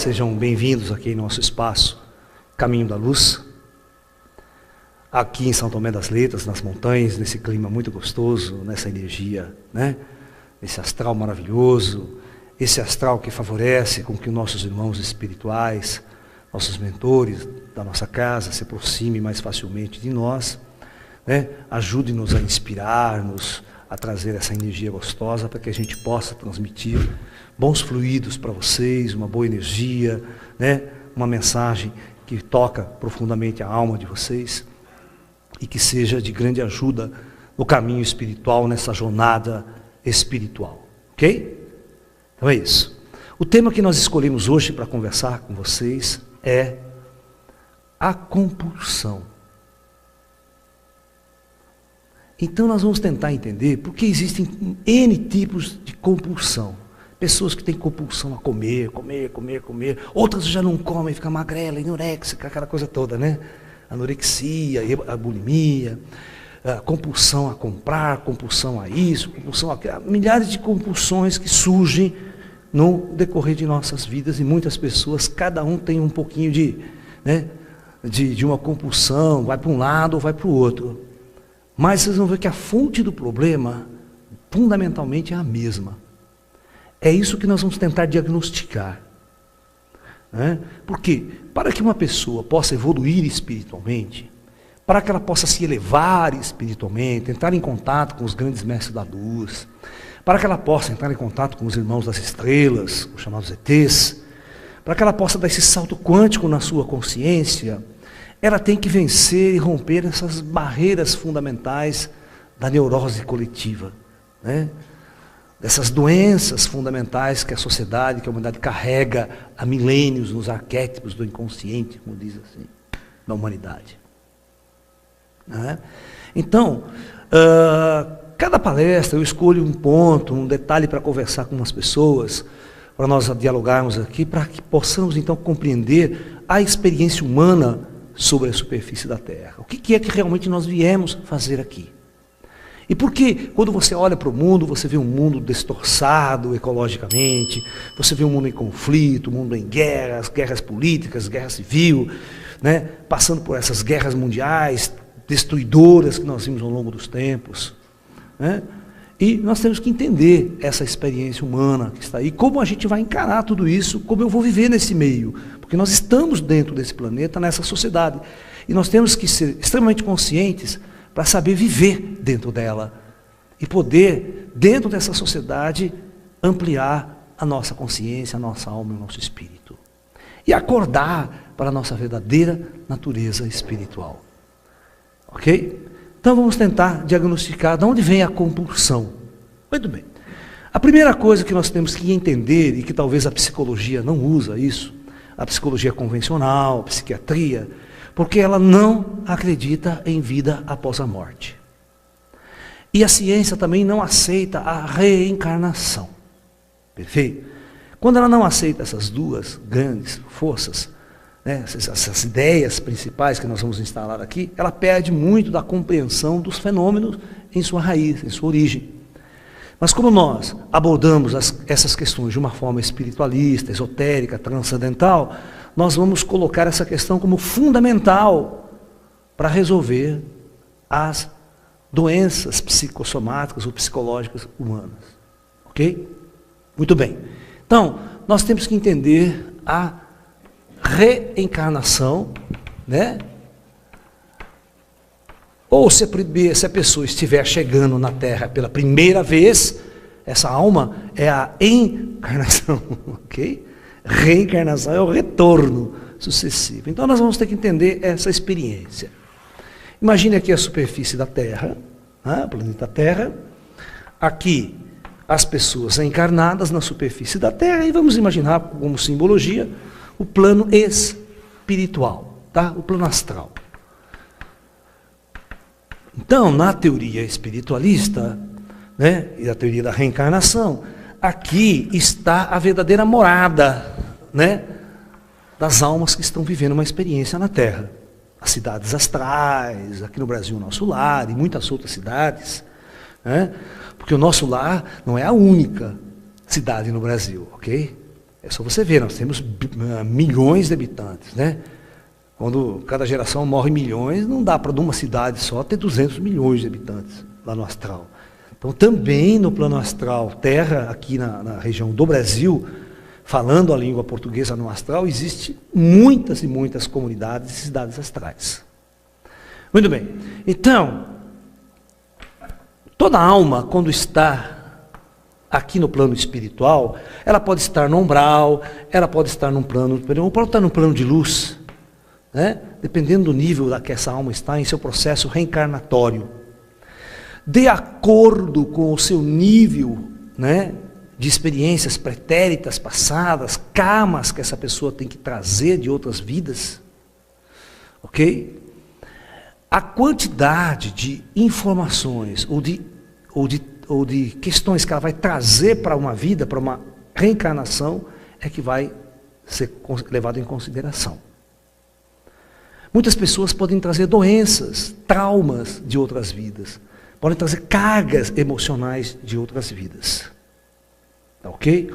Sejam bem-vindos aqui em nosso espaço Caminho da Luz, aqui em São Tomé das Letras, nas montanhas, nesse clima muito gostoso, nessa energia, né? Esse astral maravilhoso, esse astral que favorece com que nossos irmãos espirituais, nossos mentores da nossa casa se aproximem mais facilmente de nós, né? Ajude-nos a inspirar-nos, a trazer essa energia gostosa para que a gente possa transmitir bons fluidos para vocês, uma boa energia, né? Uma mensagem que toca profundamente a alma de vocês e que seja de grande ajuda no caminho espiritual, nessa jornada espiritual, ok? Então é isso. O tema que nós escolhemos hoje para conversar com vocês é a compulsão. Então nós vamos tentar entender porque existem N tipos de compulsão. Pessoas que têm compulsão a comer. Outras já não comem, fica magrela, anorexica, aquela coisa toda, né? Anorexia, a bulimia, a compulsão a comprar, compulsão a isso, compulsão a aquilo. Milhares de compulsões que surgem no decorrer de nossas vidas e muitas pessoas, cada um tem um pouquinho de uma compulsão, vai para um lado ou vai para o outro. Mas vocês vão ver que a fonte do problema, fundamentalmente, é a mesma. É isso que nós vamos tentar diagnosticar. Né? Porque, para que uma pessoa possa evoluir espiritualmente, para que ela possa se elevar espiritualmente, entrar em contato com os grandes mestres da luz, para que ela possa entrar em contato com os irmãos das estrelas, os chamados ETs, para que ela possa dar esse salto quântico na sua consciência, ela tem que vencer e romper essas barreiras fundamentais da neurose coletiva, né? Dessas doenças fundamentais que a sociedade, que a humanidade carrega há milênios nos arquétipos do inconsciente, como diz assim, da humanidade. Né? Então, cada palestra eu escolho um ponto, um detalhe para conversar com as pessoas, para nós dialogarmos aqui, para que possamos então compreender a experiência humana sobre a superfície da Terra. O que é que realmente nós viemos fazer aqui? E por que, quando você olha para o mundo, você vê um mundo destorçado ecologicamente, você vê um mundo em conflito, um mundo em guerras, guerras políticas, guerra civil, né? Passando por essas guerras mundiais, destruidoras que nós vimos ao longo dos tempos. Né? E nós temos que entender essa experiência humana que está aí, como a gente vai encarar tudo isso, como eu vou viver nesse meio. Porque nós estamos dentro desse planeta, nessa sociedade. E nós temos que ser extremamente conscientes para saber viver dentro dela. E poder, dentro dessa sociedade, ampliar a nossa consciência, a nossa alma e o nosso espírito. E acordar para a nossa verdadeira natureza espiritual. Ok? Então vamos tentar diagnosticar de onde vem a compulsão. Muito bem. A primeira coisa que nós temos que entender, e que talvez a psicologia não usa isso, a psicologia convencional, a psiquiatria, porque ela não acredita em vida após a morte. E a ciência também não aceita a reencarnação. Perfeito? Quando ela não aceita essas duas grandes forças, né, essas ideias principais que nós vamos instalar aqui, ela perde muito da compreensão dos fenômenos em sua raiz, em sua origem. Mas como nós abordamos essas questões de uma forma espiritualista, esotérica, transcendental, nós vamos colocar essa questão como fundamental para resolver as doenças psicossomáticas ou psicológicas humanas. Ok? Muito bem. Então, nós temos que entender a reencarnação, né? Ou se a pessoa estiver chegando na Terra pela primeira vez, essa alma é a encarnação, ok? Reencarnação é o retorno sucessivo. Então nós vamos ter que entender essa experiência. Imagine aqui a superfície da Terra, né? O planeta Terra. Aqui as pessoas encarnadas na superfície da Terra, e vamos imaginar como simbologia o plano espiritual, tá? O plano astral. Então, na teoria espiritualista, né, e a teoria da reencarnação, aqui está a verdadeira morada, né, das almas que estão vivendo uma experiência na Terra. As cidades astrais, aqui no Brasil, o nosso lar, e muitas outras cidades, né, porque o nosso lar não é a única cidade no Brasil, ok? É só você ver, nós temos milhões de habitantes, né? Quando cada geração morre milhões, não dá para numa cidade só ter 200 milhões de habitantes lá no astral. Então também no plano astral, Terra, aqui na região do Brasil, falando a língua portuguesa no astral, existe muitas e muitas comunidades e cidades astrais. Muito bem. Então, toda alma, quando está aqui no plano espiritual, ela pode estar no umbral, ela pode estar num plano, pode estar num plano de luz, né? Dependendo do nível da que essa alma está em seu processo reencarnatório. De acordo com o seu nível, né, de experiências pretéritas passadas, karmas que essa pessoa tem que trazer de outras vidas, ok? A quantidade de informações ou de questões que ela vai trazer para uma vida, para uma reencarnação, é que vai ser levado em consideração. Muitas pessoas podem trazer doenças, traumas de outras vidas, podem trazer cargas emocionais de outras vidas. Ok?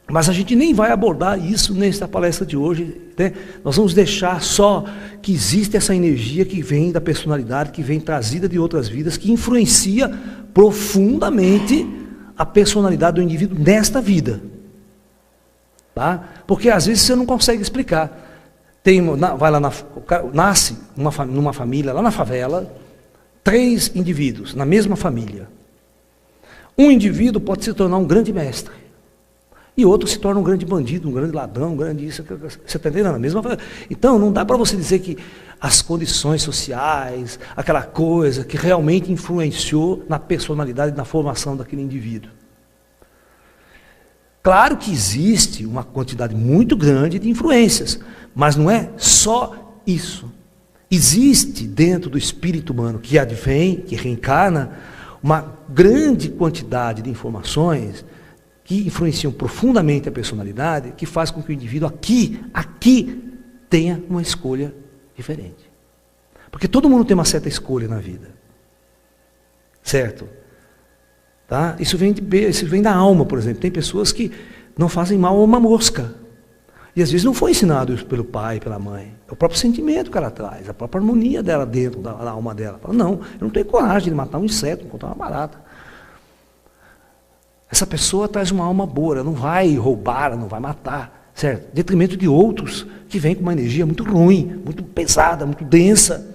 Mas a gente nem vai abordar isso nesta palestra de hoje, né? Nós vamos deixar só que existe essa energia que vem da personalidade, que vem trazida de outras vidas, que influencia profundamente a personalidade do indivíduo nesta vida. Tá? Porque às vezes você não consegue explicar. Nasce numa família, lá na favela, 3 indivíduos na mesma família. Um indivíduo pode se tornar um grande mestre. E outro se torna um grande bandido, um grande ladrão, um grande isso. Você está entendendo? Então, não dá para você dizer que as condições sociais, aquela coisa que realmente influenciou na personalidade, na formação daquele indivíduo. Claro que existe uma quantidade muito grande de influências, mas não é só isso. Existe dentro do espírito humano que advém, que reencarna, uma grande quantidade de informações que influenciam profundamente a personalidade, que faz com que o indivíduo aqui tenha uma escolha diferente. Porque todo mundo tem uma certa escolha na vida. Certo? Tá? Isso vem da alma, por exemplo. Tem pessoas que não fazem mal a uma mosca. E às vezes não foi ensinado isso pelo pai, pela mãe. É o próprio sentimento que ela traz, a própria harmonia dela dentro da alma dela. Fala, não, eu não tenho coragem de matar um inseto, encontrar uma barata. Essa pessoa traz uma alma boa, ela não vai roubar, ela não vai matar, certo? Em detrimento de outros que vêm com uma energia muito ruim, muito pesada, muito densa,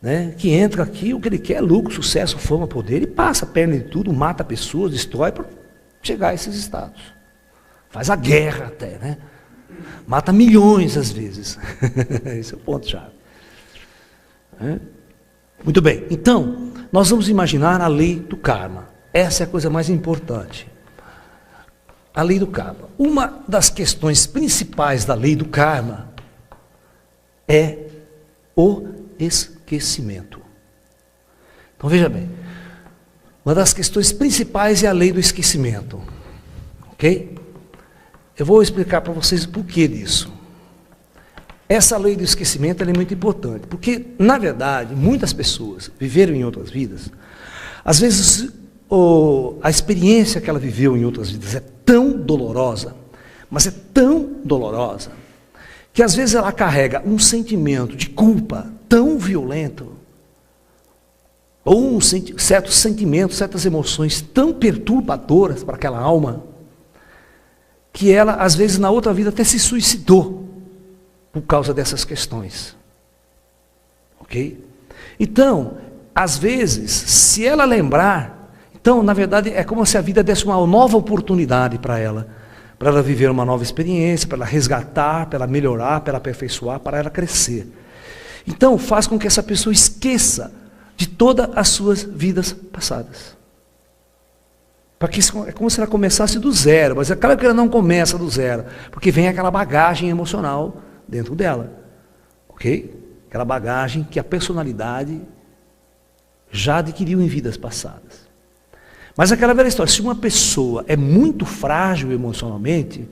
né? Que entra aqui, o que ele quer é lucro, sucesso, fama, poder, e passa a perna de tudo, mata pessoas, destrói para chegar a esses estados. Faz a guerra até, né? Mata milhões às vezes. Esse é o ponto-chave. Muito bem, então, nós vamos imaginar a lei do karma. Essa é a coisa mais importante. A lei do karma. Uma das questões principais da lei do karma é o esquecimento. Então veja bem, uma das questões principais é a lei do esquecimento. Ok? Eu vou explicar para vocês o porquê disso. Essa lei do esquecimento ela é muito importante, porque, na verdade, muitas pessoas viveram em outras vidas, às vezes a experiência que ela viveu em outras vidas é tão dolorosa, mas é tão dolorosa, que às vezes ela carrega um sentimento de culpa tão violento, ou certos sentimentos, certas emoções tão perturbadoras para aquela alma, que ela, às vezes, na outra vida até se suicidou por causa dessas questões. Ok? Então, às vezes, se ela lembrar, então, na verdade, é como se a vida desse uma nova oportunidade para ela viver uma nova experiência, para ela resgatar, para ela melhorar, para ela aperfeiçoar, para ela crescer. Então, faz com que essa pessoa esqueça de todas as suas vidas passadas. Porque é como se ela começasse do zero, mas é claro que ela não começa do zero, porque vem aquela bagagem emocional dentro dela, ok? Aquela bagagem que a personalidade já adquiriu em vidas passadas. Mas aquela velha história, se uma pessoa é muito frágil emocionalmente,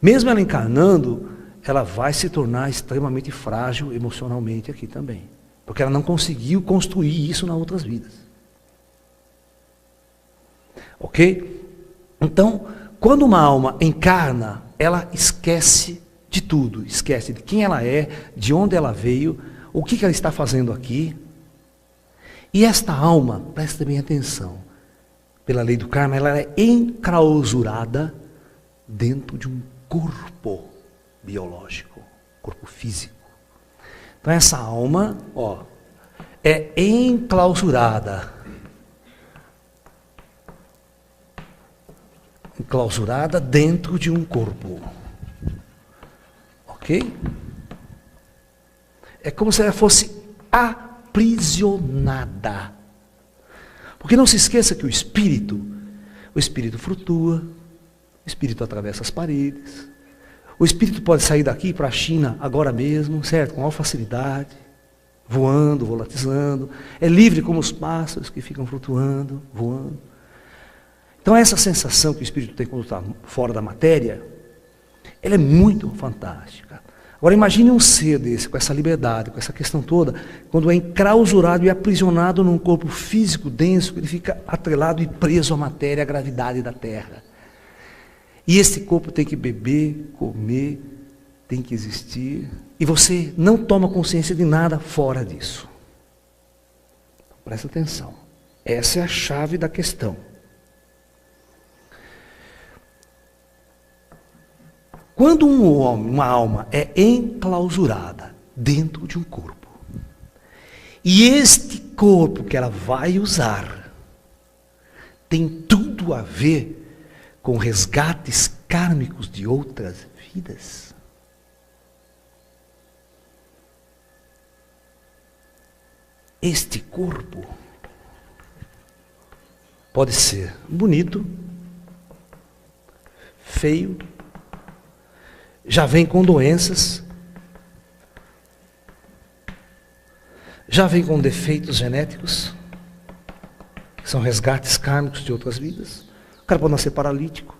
mesmo ela encarnando, ela vai se tornar extremamente frágil emocionalmente aqui também, porque ela não conseguiu construir isso nas outras vidas. Ok? Então, Quando uma alma encarna, ela esquece de tudo, esquece de quem ela é, de onde ela veio, o que ela está fazendo aqui. E esta alma, presta bem atenção, pela lei do karma, ela é enclausurada dentro de um corpo biológico, corpo físico. Então essa alma, é enclausurada. Enclausurada dentro de um corpo. Ok? É como se ela fosse aprisionada. Porque não se esqueça que o espírito flutua, o espírito atravessa as paredes, o espírito pode sair daqui para a China agora mesmo, certo? Com maior facilidade, voando, volatilizando, é livre como os pássaros que ficam flutuando, voando. Então essa sensação que o espírito tem quando está fora da matéria, ela é muito fantástica. Agora imagine um ser desse, com essa liberdade, com essa questão toda, quando é enclausurado e aprisionado num corpo físico denso, ele fica atrelado e preso à matéria, à gravidade da Terra. E esse corpo tem que beber, comer, tem que existir, e você não toma consciência de nada fora disso. Presta atenção, essa é a chave da questão. Quando um homem, uma alma é enclausurada dentro de um corpo, e este corpo que ela vai usar tem tudo a ver com resgates kármicos de outras vidas, este corpo pode ser bonito, feio, já vem com doenças, já vem com defeitos genéticos, que são resgates kármicos de outras vidas. O cara pode nascer paralítico,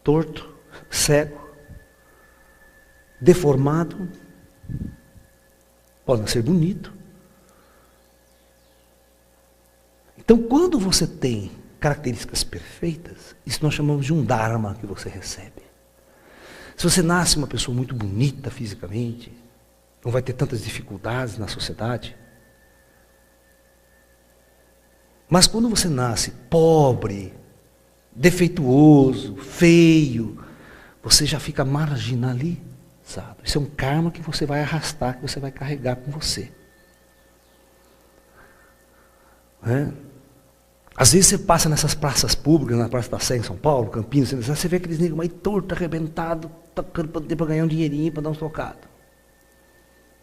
torto, cego, deformado, pode nascer bonito. Então, quando você tem características perfeitas, isso nós chamamos de um dharma que você recebe. Se você nasce uma pessoa muito bonita fisicamente, não vai ter tantas dificuldades na sociedade. Mas quando você nasce pobre, defeituoso, feio, você já fica marginalizado. Isso é um karma que você vai arrastar, que você vai carregar com você. Às vezes você passa nessas praças públicas, na Praça da Sé em São Paulo, Campinas, você vê aqueles negros mais torto, arrebentado, tocando para ganhar um dinheirinho, para dar uns trocados.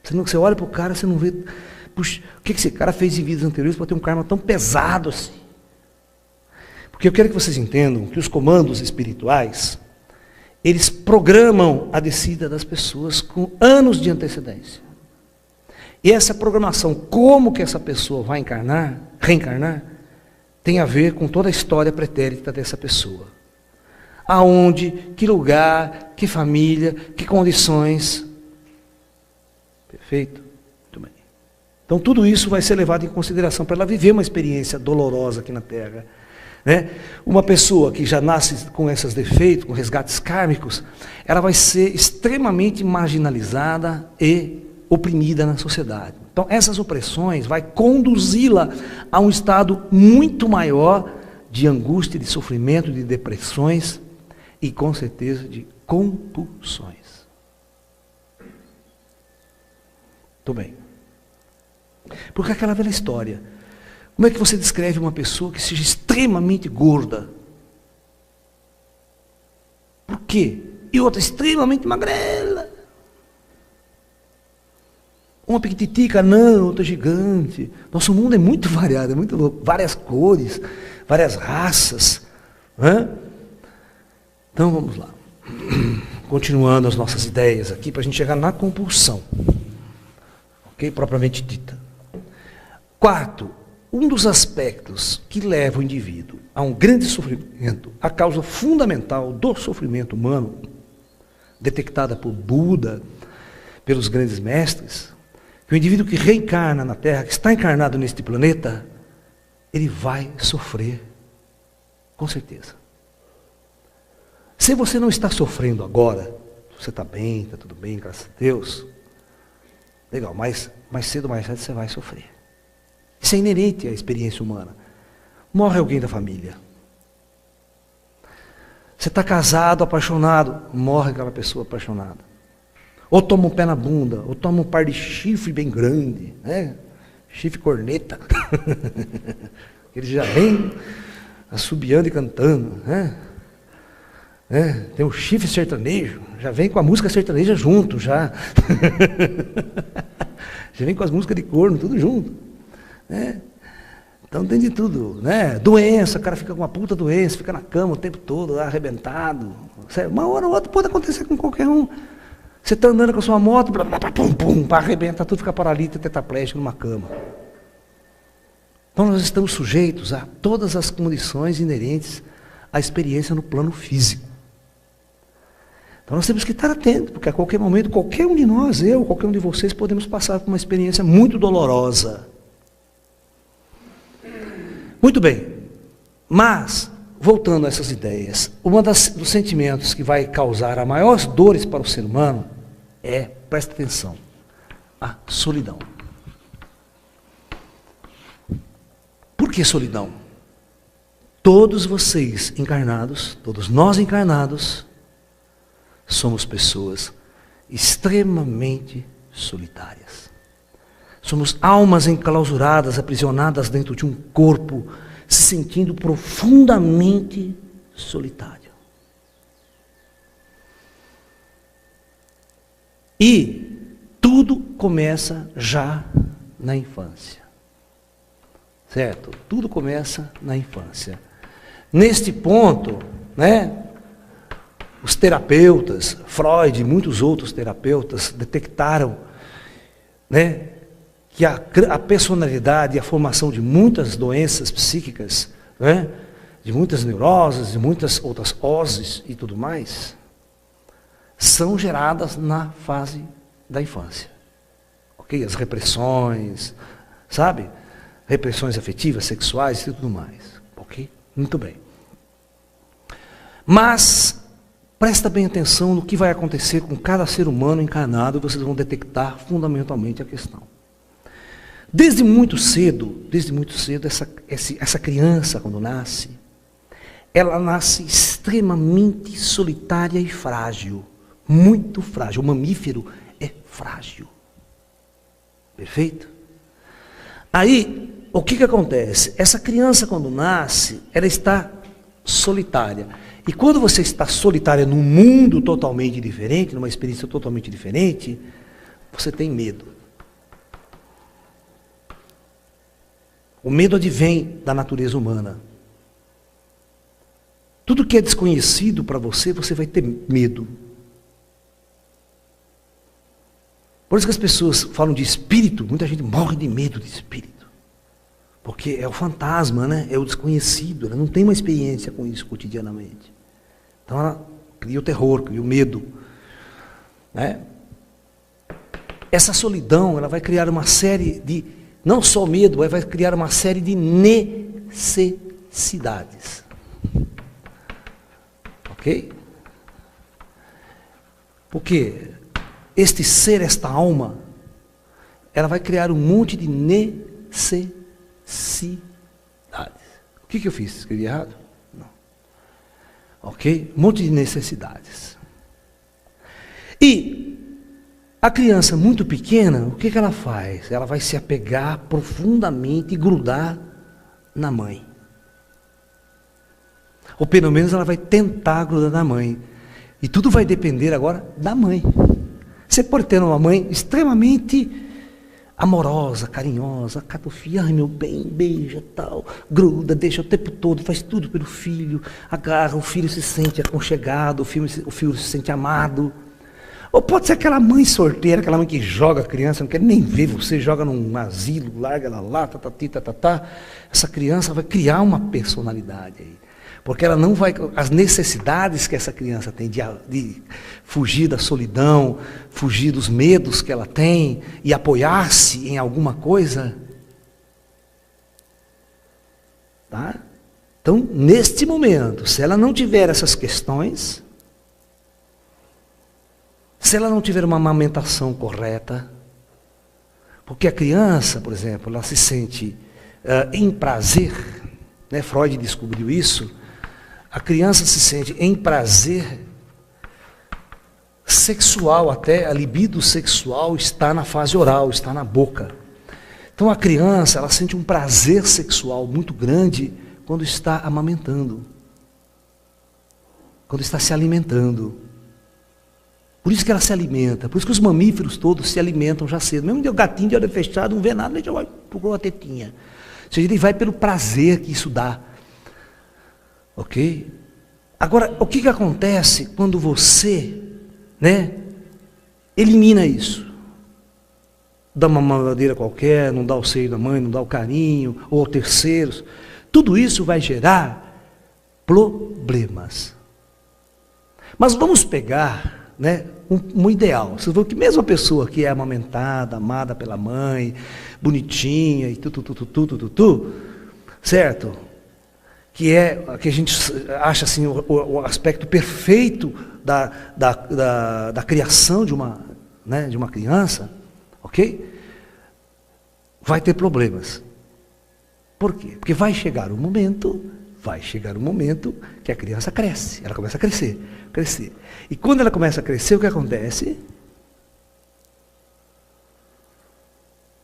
Você olha para o cara, você não vê, puxa, o que esse cara fez em vidas anteriores para ter um karma tão pesado assim? Porque eu quero que vocês entendam que os comandos espirituais, eles programam a descida das pessoas com anos de antecedência. E essa programação, como que essa pessoa vai reencarnar, tem a ver com toda a história pretérita dessa pessoa. Aonde, que lugar, que família, que condições. Perfeito? Muito bem. Então tudo isso vai ser levado em consideração para ela viver uma experiência dolorosa aqui na Terra. Uma pessoa que já nasce com esses defeitos, com resgates kármicos, ela vai ser extremamente marginalizada e oprimida na sociedade. Então essas opressões vai conduzi-la a um estado muito maior de angústia, de sofrimento, de depressões e com certeza de compulsões. Muito bem. Porque aquela velha história, como é que você descreve uma pessoa que seja extremamente gorda? Por quê? E outra extremamente magrela. Uma pequititica, não, outra gigante. Nosso mundo é muito variado, é muito louco. Várias cores, várias raças. Então vamos lá. Continuando as nossas ideias aqui, para a gente chegar na compulsão. Ok? Propriamente dita. Quarto, um dos aspectos que leva o indivíduo a um grande sofrimento, a causa fundamental do sofrimento humano, detectada por Buda, pelos grandes mestres, que o indivíduo que reencarna na Terra, que está encarnado neste planeta, ele vai sofrer, com certeza. Se você não está sofrendo agora, você está bem, está tudo bem, graças a Deus, legal, mas mais cedo ou mais tarde você vai sofrer. Isso é inerente à experiência humana. Morre alguém da família. Você está casado, apaixonado, morre aquela pessoa apaixonada. Ou toma um pé na bunda, ou toma um par de chifre bem grande, né? Chifre corneta. Ele já vem assobiando e cantando, né? Tem o chifre sertanejo, já vem com a música sertaneja junto, já. Já vem com as músicas de corno, tudo junto. Né? Então tem de tudo, né? Doença, o cara fica com uma puta doença, fica na cama o tempo todo, lá, arrebentado. Uma hora ou outra pode acontecer com qualquer um. Você está andando com a sua moto, pum, pum, arrebenta tudo, fica paralítico, tetraplégico numa cama. Então nós estamos sujeitos a todas as condições inerentes à experiência no plano físico. Então nós temos que estar atentos, porque a qualquer momento, qualquer um de nós, eu, qualquer um de vocês, podemos passar por uma experiência muito dolorosa. Muito bem, mas, voltando a essas ideias, dos sentimentos que vai causar as maiores dores para o ser humano é, presta atenção, a solidão. Por que solidão? Todos vocês encarnados, todos nós encarnados, somos pessoas extremamente solitárias. Somos almas enclausuradas, aprisionadas dentro de um corpo, se sentindo profundamente solitário. E tudo começa já na infância. Certo? Tudo começa na infância. Neste ponto, né, os terapeutas, Freud e muitos outros terapeutas detectaram, né, que a personalidade e a formação de muitas doenças psíquicas, né, de muitas neuroses, de muitas outras oses e tudo mais, são geradas na fase da infância. Ok? As repressões, sabe? Repressões afetivas, sexuais e tudo mais. Ok? Muito bem. Mas, presta bem atenção no que vai acontecer com cada ser humano encarnado e vocês vão detectar fundamentalmente a questão. Desde muito cedo, essa criança, quando nasce, ela nasce extremamente solitária e frágil. Muito frágil. O mamífero é frágil. Perfeito? Aí, o que acontece? Essa criança, quando nasce, ela está solitária. E quando você está solitária num mundo totalmente diferente, numa experiência totalmente diferente, você tem medo. O medo advém da natureza humana. Tudo que é desconhecido para você, você vai ter medo. Por isso que as pessoas falam de espírito, muita gente morre de medo de espírito. Porque é o fantasma, né? É o desconhecido, ela não tem uma experiência com isso cotidianamente. Então ela cria o terror, cria o medo. Né? Essa solidão, ela vai criar uma série de, não só medo, mas vai criar uma série de necessidades. Ok? Porque este ser, esta alma, ela vai criar um monte de necessidades. O que eu fiz? Escrevi errado? Não. Ok? Um monte de necessidades. E a criança muito pequena, o que ela faz? Ela vai se apegar profundamente e grudar na mãe. Ou pelo menos ela vai tentar grudar na mãe. E tudo vai depender agora da mãe. Você pode ter uma mãe extremamente amorosa, carinhosa, catofia, ai meu bem, beija, tal, gruda, deixa o tempo todo, faz tudo pelo filho, agarra, o filho se sente aconchegado, o filho se sente amado. Ou pode ser aquela mãe sorteira, aquela mãe que joga a criança, não quer nem ver você, joga num asilo, larga ela lá, tatatá. Essa criança vai criar uma personalidade aí. Porque ela não vai, as necessidades que essa criança tem de fugir da solidão, fugir dos medos que ela tem e apoiar-se em alguma coisa. Tá? Então, neste momento, se ela não tiver essas questões, se ela não tiver uma amamentação correta, porque a criança, por exemplo, ela se sente em prazer, né? Freud descobriu isso, a criança se sente em prazer sexual, até a libido sexual está na fase oral, está na boca. Então a criança, ela sente um prazer sexual muito grande quando está amamentando, quando está se alimentando. Por isso que ela se alimenta, por isso que os mamíferos todos se alimentam já cedo. Mesmo o gatinho de olho fechado, não vê nada, ele já vai procurar a tetinha. Ou seja, ele vai pelo prazer que isso dá. Ok? Agora, o que acontece quando você, né, elimina isso? Dá uma mamadeira qualquer, não dá o seio da mãe, não dá o carinho, ou terceiros. Tudo isso vai gerar problemas. Mas vamos pegar, né, um ideal. Você vê que mesmo a pessoa que é amamentada, amada pela mãe, bonitinha e certo? Que a gente acha assim o aspecto perfeito da criação de uma, né, de uma criança, ok? Vai ter problemas. Por quê? Porque vai chegar um momento que a criança cresce, ela começa a crescer. E quando ela começa a crescer, o que acontece?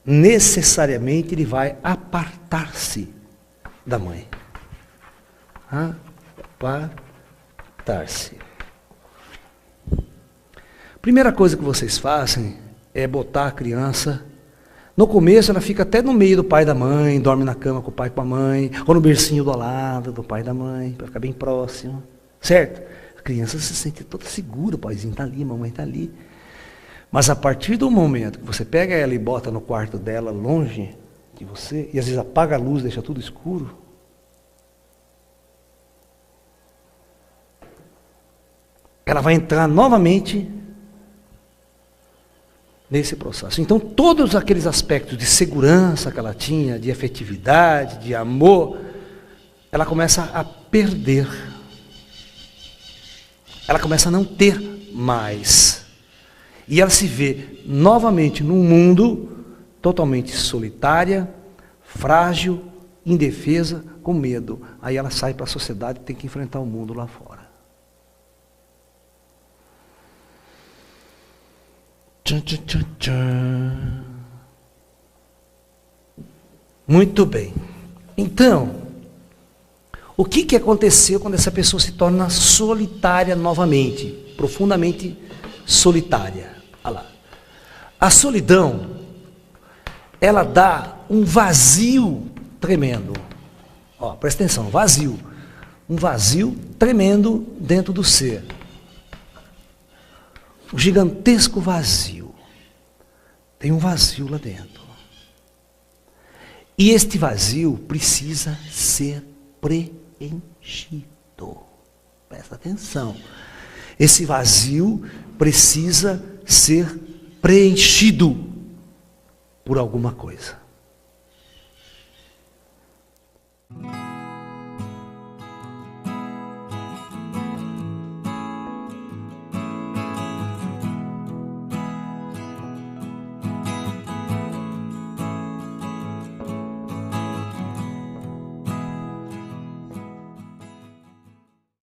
Necessariamente ele vai apartar-se da mãe. Apartar-se. Primeira coisa que vocês fazem é botar a criança. No começo ela fica até no meio do pai e da mãe, dorme na cama com o pai e com a mãe, ou no bercinho do lado do pai e da mãe, para ficar bem próximo, certo? A criança se sente toda segura, o paizinho está ali, a mamãe está ali. Mas a partir do momento que você pega ela e bota no quarto dela, longe de você, e às vezes apaga a luz, deixa tudo escuro, ela vai entrar novamente nesse processo. Então, todos aqueles aspectos de segurança que ela tinha, de afetividade, de amor, ela começa a perder. Ela começa a não ter mais. E ela se vê novamente num mundo totalmente solitária, frágil, indefesa, com medo. Aí ela sai para a sociedade e tem que enfrentar o mundo lá fora. Tchan, tchan, tchan, tchan. Muito bem. Então, o que aconteceu quando essa pessoa se torna solitária novamente? Profundamente solitária. Olha lá. A solidão, ela dá um vazio tremendo. Ó, presta atenção, vazio. Um vazio tremendo dentro do ser. Um gigantesco vazio. Tem um vazio lá dentro. E este vazio precisa ser preenchido. Presta atenção. Esse vazio precisa ser preenchido por alguma coisa.